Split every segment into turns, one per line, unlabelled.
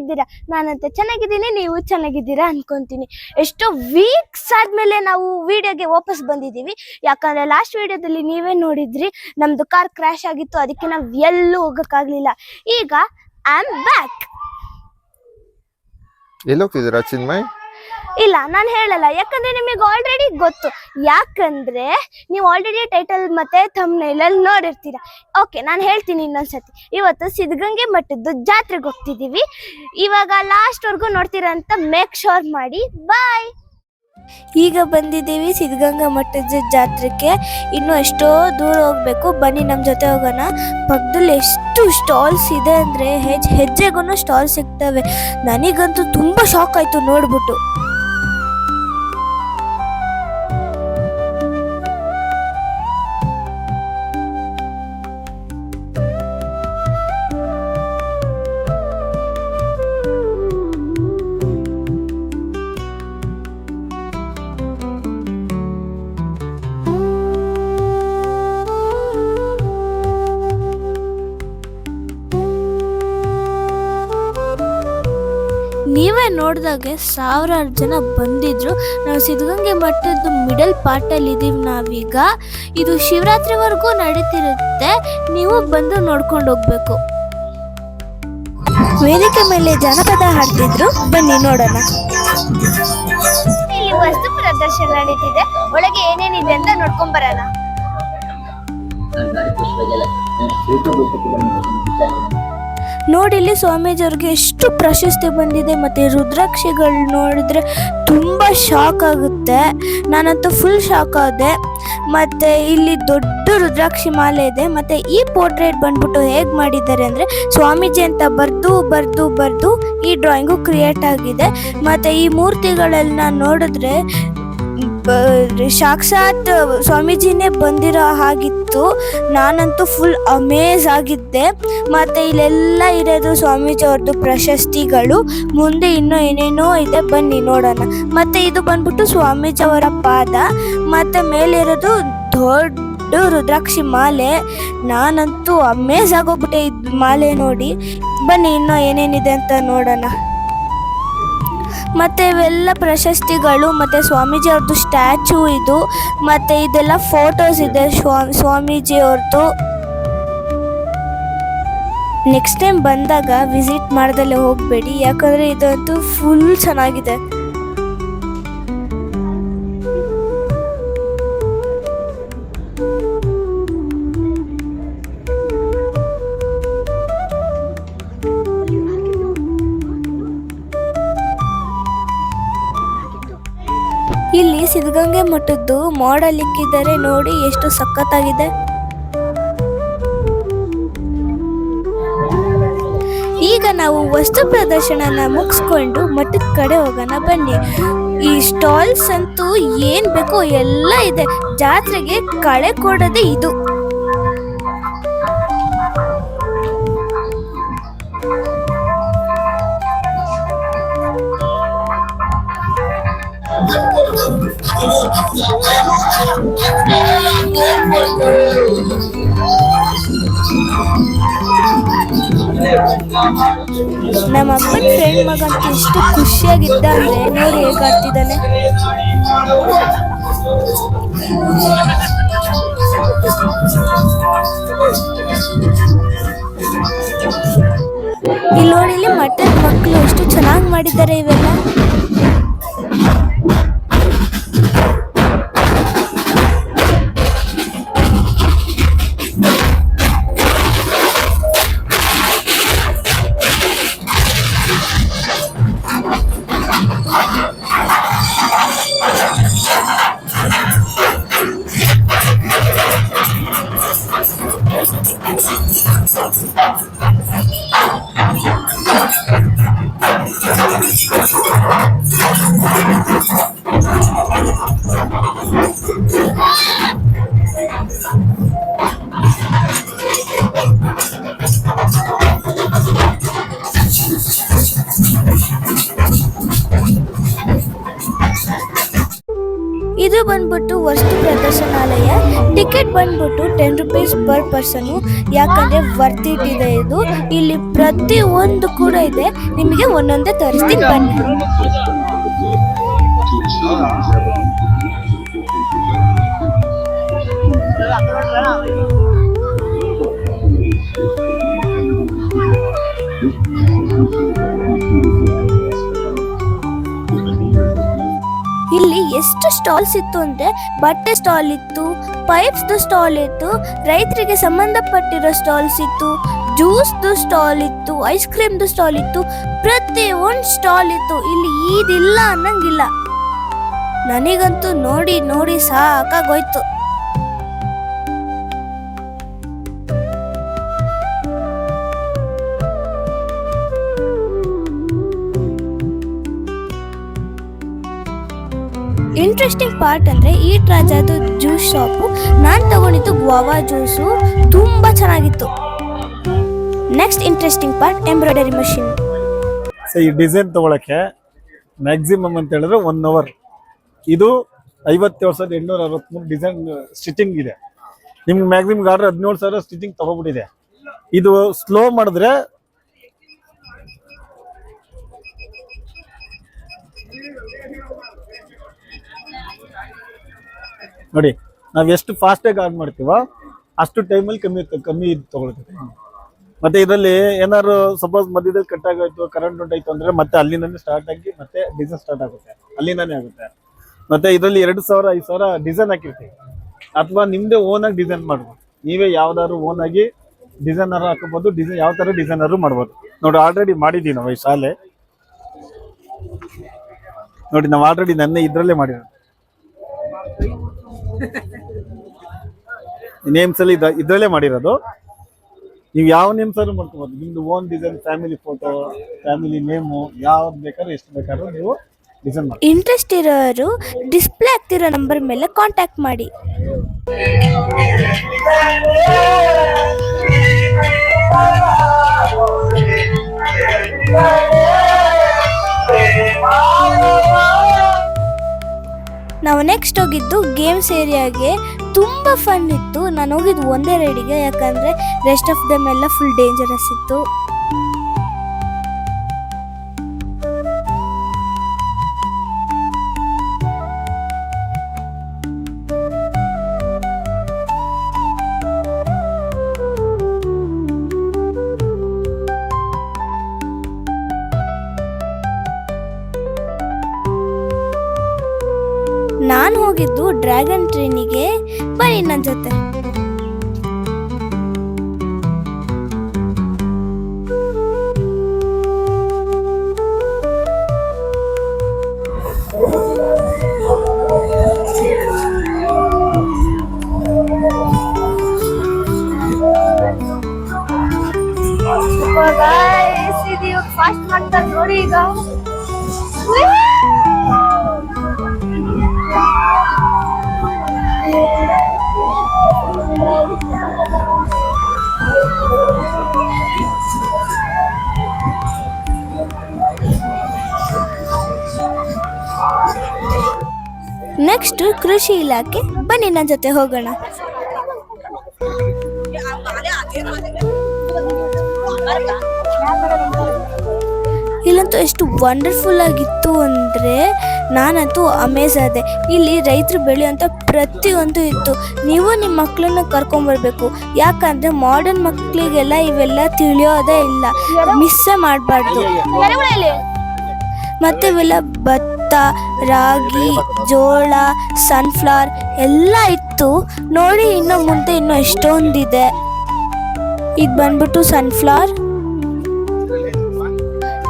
ಹೇಗಿದ್ದೀರಾ? ನಾನಂತ ಚೆನ್ನಾಗಿದ್ದೀನಿ, ನೀವು ಚೆನ್ನಾಗಿದ್ದೀರಾ ಅನ್ಕೊಂತೀನಿ. ಎಷ್ಟೋ ವೀಕ್ಸ್ ಆದ್ಮೇಲೆ ನಾವು ವಿಡಿಯೋಗೆ ವಾಪಸ್ ಬಂದಿದ್ದೀವಿ. ಯಾಕಂದ್ರೆ ಲಾಸ್ಟ್ ವಿಡಿಯೋದಲ್ಲಿ ನೀವೇ ನೋಡಿದ್ರಿ, ನಮ್ದು ಕಾರ್ ಕ್ರ್ಯಾಶ್ ಆಗಿತ್ತು, ಅದಕ್ಕೆ ನಾವು ಎಲ್ಲೂ ಹೋಗಕ್ಕಾಗ್ಲಿಲ್ಲ. ಈಗ ಐ ಆಮ್ ಬ್ಯಾಕ್.
ಎಲ್ಲಿ ಹೋಗ್ತಿದ್ದೀರಾ ಚಿನ್ಮಯ್?
ಇಲ್ಲ, ನಾನು ಹೇಳಲ್ಲ, ಯಾಕಂದ್ರೆ ನಿಮಗೆ ಆಲ್ರೆಡಿ ಗೊತ್ತು. ಯಾಕಂದ್ರೆ ನೀವು ಆಲ್ರೆಡಿ ಟೈಟಲ್ ಮತ್ತೆ ಥಂಬ್ನೇಲ್ ಅಲ್ಲಿ ನೋಡಿರ್ತೀರಾ. ಓಕೆ, ನಾನು ಹೇಳ್ತೀನಿ ಇನ್ನೊಂದ್ಸತಿ. ಇವತ್ತು ಸಿದ್ಧಗಂಗೆ ಮಠದ್ದು ಜಾತ್ರೆಗೆ ಹೋಗ್ತಿದೀವಿ. ಇವಾಗ ಲಾಸ್ಟ್ ವರ್ಗು ನೋಡ್ತೀರಾ ಅಂತ ಮೇಕ್ ಶೋರ್ ಮಾಡಿ. ಬಾಯ್. ಈಗ ಬಂದಿದ್ದೀವಿ ಸಿದ್ಧಗಂಗಾ ಮಠದ ಜಾತ್ರೆಗೆ. ಇನ್ನು ಎಷ್ಟೋ ದೂರ ಹೋಗ್ಬೇಕು, ಬನ್ನಿ ನಮ್ಮ ಜೊತೆ ಹೋಗೋಣ. ಪಕ್ಕದಲ್ಲಿ ಎಷ್ಟು ಸ್ಟಾಲ್ಸ್ ಇದೆ ಅಂದ್ರೆ ಹೆಜ್ಜೆಗೂ ಸ್ಟಾಲ್ ಸಿಗ್ತವೆ. ನನಗಂತೂ ತುಂಬಾ ಶಾಕ್ ಆಯ್ತು ನೋಡ್ಬಿಟ್ಟು. ನೀವೇ ನೋಡಿದಾಗೆ ಸಾವಿರಾರು ಜನ ಬಂದಿದ್ರು. ನಾವು ಸಿದ್ಧಗಂಗೆ ಮಠದ ಮಿಡಲ್ ಪಾರ್ಟಲ್ಲಿ ಇದ್ದೀವಿ ನಾವೀಗ. ಇದು ಶಿವರಾತ್ರಿವರೆಗೂ ನಡೀತಿರುತ್ತೆ, ನೀವು ಬಂದು ನೋಡ್ಕೊಂಡು ಹೋಗ್ಬೇಕು. ವೇದಿಕೆ ಮೇಲೆ ಜನಪದ ಹಾಡ್ತಿದ್ರು, ಬನ್ನಿ ನೋಡೋಣ. ಇಲ್ಲಿ ವಸ್ತು ಪ್ರದರ್ಶನ ನಡೀತಿದೆ, ಒಳಗೆ ಏನೇನಿದೆ ಅಂತ ನೋಡ್ಕೊಂಡ್ ಬರೋಣ. ನೋಡಿ, ಇಲ್ಲಿ ಸ್ವಾಮೀಜಿಯವ್ರಿಗೆ ಎಷ್ಟು ಪ್ರಶಸ್ತಿ ಬಂದಿದೆ. ಮತ್ತು ರುದ್ರಾಕ್ಷಿಗಳು ನೋಡಿದ್ರೆ ತುಂಬ ಶಾಕ್ ಆಗುತ್ತೆ. ನಾನಂತೂ ಫುಲ್ ಶಾಕ್ ಆದೆ. ಮತ್ತು ಇಲ್ಲಿ ದೊಡ್ಡ ರುದ್ರಾಕ್ಷಿ ಮಾಲೆ ಇದೆ. ಮತ್ತು ಈ ಪೋರ್ಟ್ರೇಟ್ ಬಂದ್ಬಿಟ್ಟು ಹೇಗೆ ಮಾಡಿದ್ದಾರೆ ಅಂದರೆ, ಸ್ವಾಮೀಜಿ ಅಂತ ಬರ್ದು ಈ ಡ್ರಾಯಿಂಗು ಕ್ರಿಯೇಟ್ ಆಗಿದೆ. ಮತ್ತು ಈ ಮೂರ್ತಿಗಳೆಲ್ಲ ನೋಡಿದ್ರೆ ಸಾಕ್ಷಾತ್ ಸ್ವಾಮೀಜಿನೇ ಬಂದಿರೋ ಹಾಗಿತ್ತು. ನಾನಂತೂ ಫುಲ್ ಅಮೇಜ್ ಆಗಿದ್ದೆ. ಮತ್ತು ಇಲ್ಲೆಲ್ಲ ಇರೋದು ಸ್ವಾಮೀಜಿ ಅವ್ರದ್ದು ಪ್ರಶಸ್ತಿಗಳು. ಮುಂದೆ ಇನ್ನೂ ಏನೇನೋ ಇದೆ, ಬನ್ನಿ ನೋಡೋಣ. ಮತ್ತು ಇದು ಬಂದ್ಬಿಟ್ಟು ಸ್ವಾಮೀಜಿ ಅವರ ಪಾದ. ಮತ್ತು ಮೇಲಿರೋದು ದೊಡ್ಡ ರುದ್ರಾಕ್ಷಿ ಮಾಲೆ. ನಾನಂತೂ ಅಮೇಜ್ ಆಗೋಗ್ಬಿಟ್ಟೆ ಇದು ಮಾಲೆ ನೋಡಿ. ಬನ್ನಿ ಇನ್ನೂ ಏನೇನಿದೆ ಅಂತ ನೋಡೋಣ. ಮತ್ತು ಇವೆಲ್ಲ ಪ್ರಶಸ್ತಿಗಳು, ಮತ್ತು ಸ್ವಾಮೀಜಿ ಅವ್ರದ್ದು ಸ್ಟ್ಯಾಚು ಇದು. ಮತ್ತು ಇದೆಲ್ಲ ಫೋಟೋಸ್ ಇದೆ ಸ್ವಾಮೀಜಿ ಅವ್ರದ್ದು. ನೆಕ್ಸ್ಟ್ ಟೈಮ್ ಬಂದಾಗ ವಿಸಿಟ್ ಮಾಡ್ದಲ್ಲೇ ಹೋಗಬೇಡಿ, ಯಾಕಂದರೆ ಇದಂತೂ ಫುಲ್ ಚೆನ್ನಾಗಿದೆ. ಇಲ್ಲಿ ಸಿದ್ಧಗಂಗೆ ಮಠದ್ದು ಮಾಡೆಲ್ ಇಕ್ಕಿದ್ದಾರೆ ನೋಡಿ, ಎಷ್ಟು ಸಖತ್ತಾಗಿದೆ. ಈಗ ನಾವು ವಸ್ತು ಪ್ರದರ್ಶನನ ಮುಗಿಸ್ಕೊಂಡು ಮಠದ ಕಡೆ ಹೋಗೋಣ, ಬನ್ನಿ. ಈ ಸ್ಟಾಲ್ಸ್ ಅಂತೂ ಏನ್ ಬೇಕೋ ಎಲ್ಲ ಇದೆ. ಜಾತ್ರೆಗೆ ಕಳೆ ಕೊಡೋದೇ ಇದು. ನಮ್ಮ ಅಪ್ಪನ ಫ್ರೆಂಡ್ ಮಗಂತೂ ಎಷ್ಟು ಖುಷಿಯಾಗಿದ್ದ ಅಂದ್ರೆ ನೋಡಿ ಹೇಗೆ ಆಡ್ತಿದ್ದಾನೆ. ಇಲ್ಲಿ ನೋಡಿ, ಇಲ್ಲಿ ಮಠದ ಮಕ್ಕಳು ಎಷ್ಟು ಚೆನ್ನಾಗಿ ಮಾಡಿದ್ದಾರೆ ಇವೆಲ್ಲ. ಇದು ಬಂದ್ಬಿಟ್ಟು ವಸ್ತು ಪ್ರದರ್ಶನಾಲಯ. ಟಿಕೆಟ್ ಬಂದ್ಬಿಟ್ಟು 10 rupees ಪರ್ ಪರ್ಸನು. ಯಾಕಂದ್ರೆ ವರ್ತ್ ಇಟ್ ಇದೆ ಇದು. ಇಲ್ಲಿ ಪ್ರತಿ ಒಂದು ಕೂಡ ಇದೆ. ನಿಮಗೆ ಒಂದೊಂದೇ ತೋರಿಸ್ತೀನಿ ಬನ್ನಿ. ಇಲ್ಲಿ ಎಷ್ಟು ಸ್ಟಾಲ್ಸ್ ಇತ್ತು ಅಂದ್ರೆ ಬಟ್ಟೆ ಸ್ಟಾಲ್ ಇತ್ತು, ಪೈಪ್ಸ್ ಸ್ಟಾಲ್ ಇತ್ತು, ರೈತರಿಗೆ ಸಂಬಂಧಪಟ್ಟಿರೋ ಸ್ಟಾಲ್ಸ್ ಇತ್ತು, ಜ್ಯೂಸ್ ಸ್ಟಾಲ್ ಇತ್ತು, ಐಸ್ ಕ್ರೀಮ್ ಸ್ಟಾಲ್ ಇತ್ತು, ಪ್ರತಿ ಒಂದು ಸ್ಟಾಲ್ ಇತ್ತು. ಇಲ್ಲಿ ಇದಿಲ್ಲ ಅನ್ನಂಗಿಲ್ಲ. ನನಗಂತೂ ನೋಡಿ ನೋಡಿ ಸಾಕಾಗೋಯ್ತು. ಇಂಟ್ರೆಸ್ಟಿಂಗ್ ಪಾರ್ಟ್ ಅಂದ್ರೆ ಈಟ್ ರಾಜಾದು ಜ್ಯೂಸ್ ಶಾಪು. ನಾನು ತಗೊಂಡಿದ್ದು ಗ್ವಾವಾ ಜ್ಯೂಸು, ತುಂಬಾ ಚೆನ್ನಾಗಿತ್ತು. Next interesting part embroidery machine.
ಈ ಡಿಸೈನ್ ತಗೊಳಕ್ಕೆ ಮ್ಯಾಕ್ಸಿಮಮ್ ಅಂತ ಹೇಳಿದ್ರೆ 1 hour. ಇದು 57,863 ಡಿಸೈನ್ ಸ್ಟಿಚಿಂಗ್ ಇದೆ. ನಿಮ್ಗೆ ಮ್ಯಾಕ್ಸಿಮಮ್ ಆರ್ಡರ್ 17,000 ಸ್ಟಿಚಿಂಗ್ ತಗೋಬಿಟ್ಟಿದೆ. ಇದು ಸ್ಲೋ ಮಾಡಿದ್ರೆ ನೋಡಿ, ನಾವು ಎಷ್ಟು ಫಾಸ್ಟಾಗಿ ಆನ್ ಮಾಡ್ತೀವೋ ಅಷ್ಟು ಟೈಮಲ್ಲಿ ಕಮ್ಮಿ ತಗೊಳ್ತೈತೆ. ಮತ್ತೆ ಇದರಲ್ಲಿ ಏನಾದ್ರು ಸಪೋಸ್ ಮಧ್ಯದಲ್ಲಿ ಕಟ್ ಆಗೋಯ್ತು, ಕರೆಂಟ್ ಉಂಟಾಯ್ತು ಅಂದ್ರೆ ಮತ್ತೆ ಅಲ್ಲಿಂದಾನೆ ಸ್ಟಾರ್ಟ್ ಆಗಿ ಮತ್ತೆ ಡಿಸೈನ್ ಸ್ಟಾರ್ಟ್ ಆಗುತ್ತೆ, ಅಲ್ಲಿಂದಾನೆ ಆಗುತ್ತೆ. ಮತ್ತೆ ಇದರಲ್ಲಿ 2,000 5,000 ಡಿಸೈನ್ ಹಾಕಿರ್ತೀವಿ. ಅಥವಾ ನಿಮ್ದೇ ಓನ್ ಆಗಿ ಡಿಸೈನ್ ಮಾಡ್ಬೋದು. ನೀವೇ ಯಾವ್ದಾದ್ರು ಓನ್ ಆಗಿ ಡಿಸೈನರ್ ಹಾಕೋಬಹುದು, ಡಿಸೈನ್ ಯಾವ ತರ ಡಿಸೈನರ್ ಮಾಡ್ಬೋದು. ನೋಡಿ, ಆಲ್ರೆಡಿ ಮಾಡಿದೀವಿ ನಾವು ಈ ಶಾಲೆ. ನೋಡಿ, ನಾವು ಆಲ್ರೆಡಿ ನೆನ್ನೆ ಇದ್ರಲ್ಲೇ ಮಾಡಿರೋದು. ನೇಮ್ಸ್ ಅಲ್ಲಿ ಇದ್ರಲ್ಲೇ ಮಾಡಿರೋದು. ನೀವು ಯಾವ ನೇಮ್ಸ್ ಆದ್ರೂ ಮಾಡ್ಕೋಬಹುದು. ನಿಮ್ದು own design, family photo, family name, ಯಾವ್ದು ಬೇಕಾದ್ರೂ ಎಷ್ಟು ಬೇಕಾದ್ರೂ ನೀವು ಡಿಸೈನ್ ಮಾಡಿ.
ಇಂಟ್ರೆಸ್ಟ್ ಇರೋರು ಡಿಸ್ಪ್ಲೇ ಆಗ್ತಿರೋ ನಂಬರ್ ಮೇಲೆ ಕಾಂಟ್ಯಾಕ್ಟ್ ಮಾಡಿ. ನಾವು ನೆಕ್ಸ್ಟ್ ಹೋಗಿದ್ದು ಗೇಮ್ಸ್ ಏರಿಯಾಗೆ. ತುಂಬ ಫನ್ ಇತ್ತು. ನಾನು ಹೋಗಿದ್ದು ಒಂದೇ ರೈಡಿಗೆ, ಯಾಕಂದರೆ ರೆಸ್ಟ್ ಆಫ್ ದಮ್ ಎಲ್ಲ ಫುಲ್ ಡೇಂಜರಸ್ ಇತ್ತು. ನಾನು ಹೋಗಿದ್ದು ಡ್ರ್ಯಾಗನ್ ಟ್ರೈನಿಗೆ. ಬನ್ನಿ ನನ್ನ ಜೊತೆ. ಫಾಸ್ಟ್ ಮಾಡ್ತಾರೆ ನೋಡಿ ಈಗ. ನೆಕ್ಸ್ಟ್ ಕೃಷಿ ಇಲಾಖೆ. ಬನ್ನಿ ನನ್ನ ಜೊತೆ ಹೋಗೋಣ. ಇಲ್ಲಂತೂ ಎಷ್ಟು ವಂಡರ್ಫುಲ್ ಆಗಿತ್ತು ಅಂದರೆ ನಾನಂತೂ ಅಮೇಜ್ ಆದೆ. ಇಲ್ಲಿ ರೈತರು ಬೆಳೆಯುವಂಥ ಪ್ರತಿಯೊಂದು ಇತ್ತು. ನೀವು ನಿಮ್ಮ ಮಕ್ಕಳನ್ನ ಕರ್ಕೊಂಬರ್ಬೇಕು. ಯಾಕಂದರೆ ಮಾಡರ್ನ್ ಮಕ್ಕಳಿಗೆಲ್ಲ ಇವೆಲ್ಲ ತಿಳಿಯೋದೇ ಇಲ್ಲ, ಮಿಸ್ಸೇ ಮಾಡಬಾರ್ದು. ಮತ್ತು ಇವೆಲ್ಲ ಭತ್ತ, ರಾಗಿ, ಜೋಳ, ಸನ್ಫ್ಲವರ್ ಎಲ್ಲ ಇತ್ತು ನೋಡಿ. ಇನ್ನು ಮುಂದೆ ಇನ್ನೂ ಎಷ್ಟೊಂದಿದೆ. ಇದು ಬಂದ್ಬಿಟ್ಟು ಸನ್ಫ್ಲವರ್,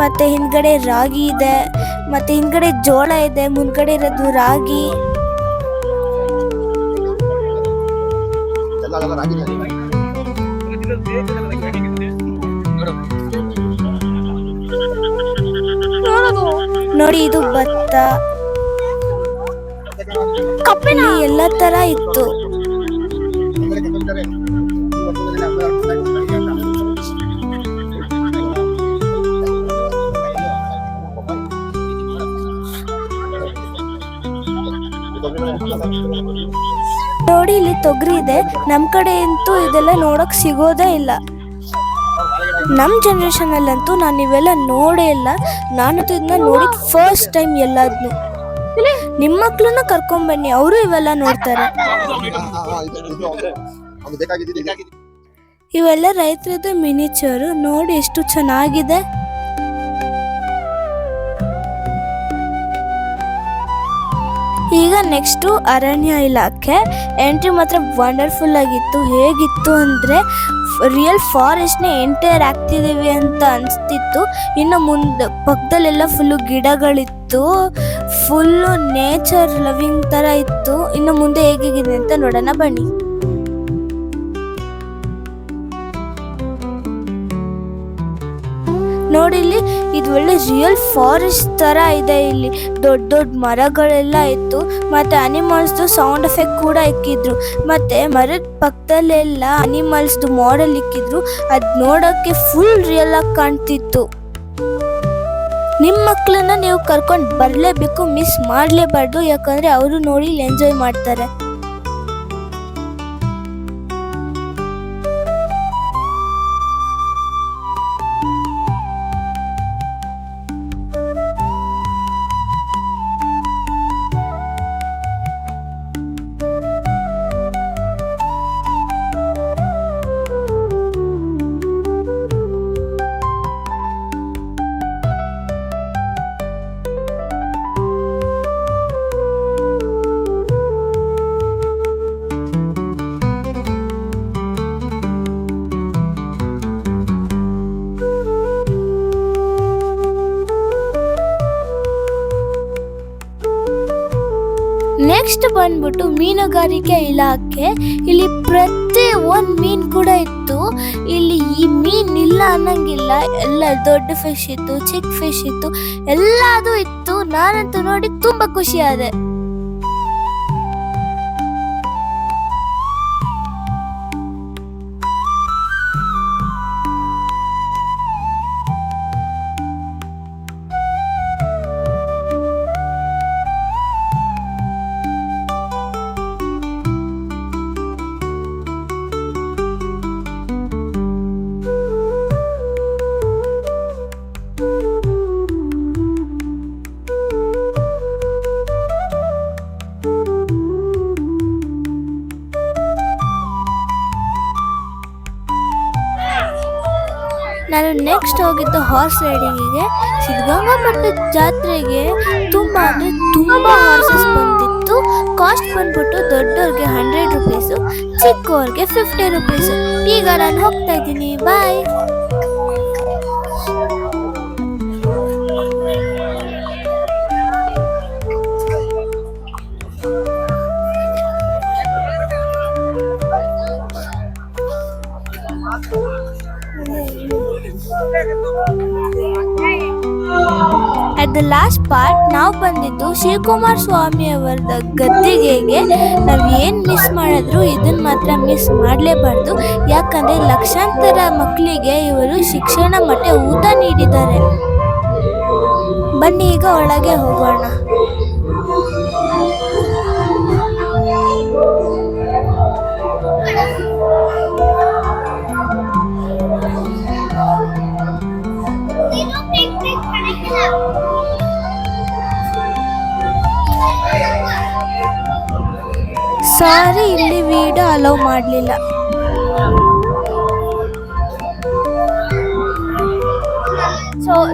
ಮತ್ತು ಹಿಂದ್ಗಡೆ ರಾಗಿ ಇದೆ, ಮತ್ತು ಹಿಂದ್ಗಡೆ ಜೋಳ ಇದೆ, ಮುಂದ್ಗಡೆ ಇರೋದು ರಾಗಿ. ನೋಡಿ, ಇದು ಭತ್ತ, ಕಬ್ಬಿನ ಎಲ್ಲ ತರ ಇತ್ತು. ನೋಡಿ ಇಲ್ಲಿ ತೊಗರಿ ಇದೆ. ನಮ್ ಕಡೆ ಅಂತೂ ಇದೆಲ್ಲ ನೋಡಕ್ ಸಿಗೋದೇ ಇಲ್ಲ. ನಮ್ ಜನರೇಷನ್ ಅಲ್ಲಂತೂ ನಾನು ಇವೆಲ್ಲ ನೋಡೇ ಇಲ್ಲ. ನಾನಂತೂ ಇದನ್ನ ನೋಡಿದ್ ಫಸ್ಟ್ ಟೈಮ್ ಎಲ್ಲಾದ್ನು. ನಿಮ್ಮ ಮಕ್ಳನ್ನ ಕರ್ಕೊಂಡ್ ಬನ್ನಿ, ಅವರು ಇವೆಲ್ಲ ನೋಡ್ತಾರೆ. ಇವೆಲ್ಲ ರೈತರದ್ದು ಮಿನಿಚರ್ ನೋಡಿ ಎಷ್ಟು ಚೆನ್ನಾಗಿದೆ. ಈಗ ನೆಕ್ಸ್ಟು ಅರಣ್ಯ ಇಲಾಖೆ ಎಂಟ್ರಿ ಮಾತ್ರ ವಂಡರ್ಫುಲ್ ಆಗಿತ್ತು. ಹೇಗಿತ್ತು ಅಂದರೆ ರಿಯಲ್ ಫಾರೆಸ್ಟ್ನೇ ಎಂಟರ್ ಆಗ್ತಿದ್ದೀವಿ ಅಂತ ಅನಿಸ್ತಿತ್ತು. ಇನ್ನು ಮುಂದೆ ಪಕ್ಕದಲ್ಲೆಲ್ಲ ಫುಲ್ಲು ಗಿಡಗಳಿತ್ತು, ಫುಲ್ಲು ನೇಚರ್ ಲವಿಂಗ್ ಥರ ಇತ್ತು. ಇನ್ನು ಮುಂದೆ ಹೇಗಿದೆ ಅಂತ ನೋಡೋಣ ಬನ್ನಿ. ನೋಡಿ ಇಲ್ಲಿ ಇದು ಒಳ್ಳೆ ರಿಯಲ್ ಫಾರೆಸ್ಟ್ ತರ ಇದೆ. ಇಲ್ಲಿ ದೊಡ್ಡ ದೊಡ್ಡ ಮರಗಳೆಲ್ಲ ಇತ್ತು, ಮತ್ತೆ ಅನಿಮಲ್ಸ್ದು ಸೌಂಡ್ ಎಫೆಕ್ಟ್ ಕೂಡ ಇಕ್ಕಿದ್ರು. ಮತ್ತೆ ಮರದ ಪಕ್ಕದಲ್ಲೆಲ್ಲ ಅನಿಮಲ್ಸ್ದು ಮಾಡೆಲ್ ಇಕ್ಕಿದ್ರು. ಅದ್ ನೋಡೋಕ್ಕೆ ಫುಲ್ ರಿಯಲ್ ಆಗಿ ಕಾಣ್ತಿತ್ತು. ನಿಮ್ಮ ಮಕ್ಕಳನ್ನ ನೀವು ಕರ್ಕೊಂಡು ಬರಲೇಬೇಕು, ಮಿಸ್ ಮಾಡಲೇಬಾರ್ದು. ಯಾಕಂದ್ರೆ ಅವರು ನೋಡಿ ಇಲ್ಲಿ ಎಂಜಾಯ್ ಮಾಡ್ತಾರೆ. ನೆಕ್ಸ್ಟ್ ಬಂದ್ಬಿಟ್ಟು ಮೀನುಗಾರಿಕೆ ಇಲಾಖೆ. ಇಲ್ಲಿ ಪ್ರತಿ ಒಂದು ಮೀನ್ ಕೂಡ ಇತ್ತು. ಇಲ್ಲಿ ಈ ಮೀನ್ ಇಲ್ಲ ಅನ್ನಂಗಿಲ್ಲ, ಎಲ್ಲ ದೊಡ್ಡ ಫಿಶ್ ಇತ್ತು, ಚಿಕ್ಕ ಫಿಶ್ ಇತ್ತು, ಎಲ್ಲದೂ ಇತ್ತು. ನಾನಂತೂ ನೋಡಿ ತುಂಬಾ ಖುಷಿ ಆದೆ. ನಾನು ನೆಕ್ಸ್ಟ್ ಹೋಗಿದ್ದು ಹಾರ್ಸ್ ರೈಡಿಂಗಿಗೆ. ಸಿದ್ಧಗಂಗಾ ಮಠದ ಜಾತ್ರೆಗೆ ತುಂಬ ಅಂದರೆ ತುಂಬ ಹಾರ್ಸಸ್ ಬಂದಿತ್ತು. ಕಾಸ್ಟ್ ಬಂದ್ಬಿಟ್ಟು ದೊಡ್ಡವ್ರಿಗೆ 100 ರುಪೀಸು, ಚಿಕ್ಕವ್ರಿಗೆ 50 ರುಪೀಸು. ಈಗ ನಾನು ಹೋಗ್ತಾ ಇದ್ದೀನಿ, ಬಾಯ್. At the last part ನಾವು ಬಂದಿದ್ದು ಶಿವಕುಮಾರ ಸ್ವಾಮಿ ಅವರ ಗದ್ದಿಗೆಗೆ. ನಾವು ಏನು ಮಿಸ್ ಮಾಡಿದ್ರು ಇದನ್ನ ಮಾತ್ರ ಮಿಸ್ ಮಾಡಲೇಬಾರ್ದು. ಯಾಕಂದರೆ ಲಕ್ಷಾಂತರ ಮಕ್ಕಳಿಗೆ ಇವರು ಶಿಕ್ಷಣ ಮತ್ತೆ ಊಟ ನೀಡಿದ್ದಾರೆ. ಬನ್ನಿ ಈಗ ಒಳಗೆ ಹೋಗೋಣ. ಸಾರಿ, ಇಲ್ಲಿ ವಿಡಿಯೋ ಅಲೋ ಮಾಡಲಿಲ್ಲ.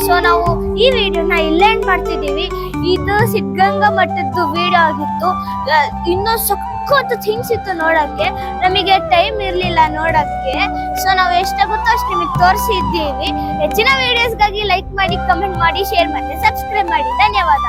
ಸೊ ನಾವು ಈ ವಿಡಿಯೋನ ಇಲ್ಲೇ ಎಂಡ್ ಮಾಡ್ತಿದ್ದೀವಿ. ಇದು ಸಿದ್ಧಗಂಗಾ ಮಠದ್ದು ವಿಡಿಯೋ ಆಗಿತ್ತು. ಇನ್ನೂ ಸಖತ್ತು ಥಿಂಗ್ಸ್ ಇತ್ತು ನೋಡಕ್ಕೆ, ನಮಗೆ ಟೈಮ್ ಇರಲಿಲ್ಲ ನೋಡಕ್ಕೆ. ಸೊ ನಾವು ಎಷ್ಟಾಗುತ್ತೋ ಅಷ್ಟು ನಿಮಗೆ ತೋರಿಸಿದ್ದೀವಿ. ಹೆಚ್ಚಿನ ವಿಡಿಯೋಸ್ಗಾಗಿ ಲೈಕ್ ಮಾಡಿ, ಕಮೆಂಟ್ ಮಾಡಿ, ಶೇರ್ ಮಾಡಿ, ಸಬ್ಸ್ಕ್ರೈಬ್ ಮಾಡಿ. ಧನ್ಯವಾದ.